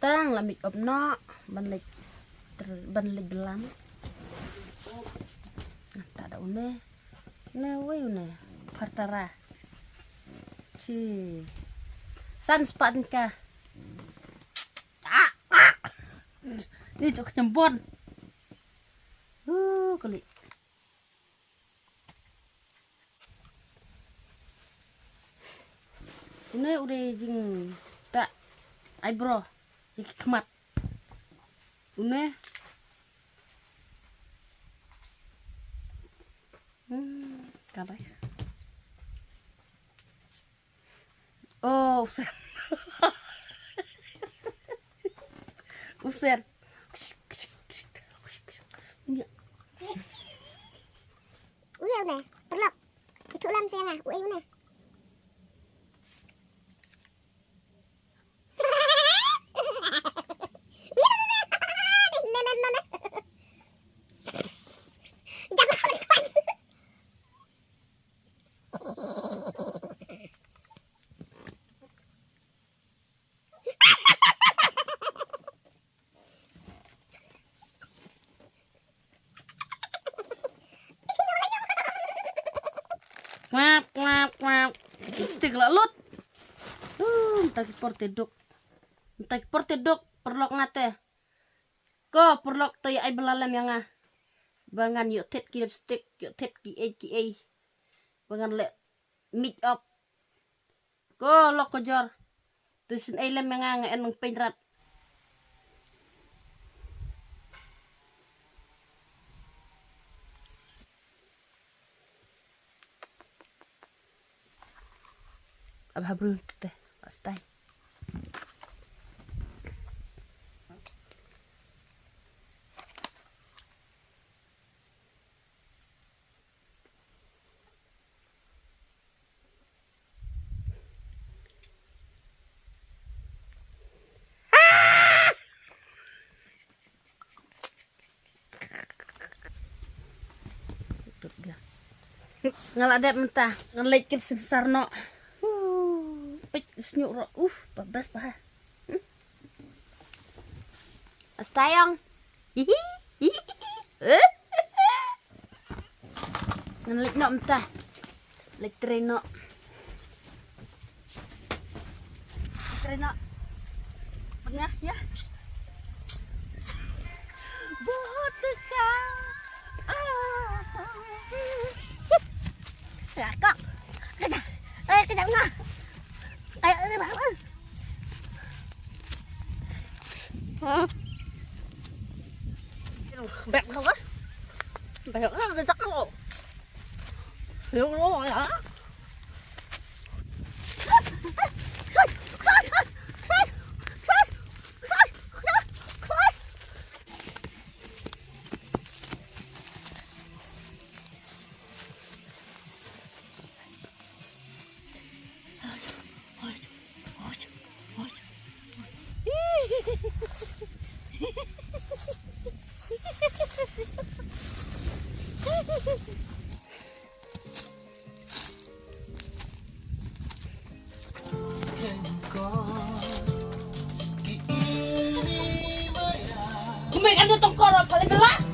tang lamit opno ban lik belan tak ada une woi une partara ci san spatinka ini tuh kenyembon kali ini udah jing tak eyebrow iki kemat ini karek oh usen uya udah perlok itu lam saya nggak uya udah Ngap. Stik lalut. Entah portedok perlok ngate. Ko perlok toy ay belalam yang bangan yuk tet ki lipstick yuk tet ki ai. Bangan le make up. Ko lok ko jor. Tusin ay lem yang enong penrat. Abah brun teh pastai. Ngaladep mentah ngelekit sesarno. Senyuk babas bah. Astayong. Ngelik no mentah. Lek treno. Pernah ya? Bohot ka. ya kok kita nggak ayo bangun bẹt không á bẹt nó chắc không hiểu nó hả Kumik ada tongkoro paling gelap.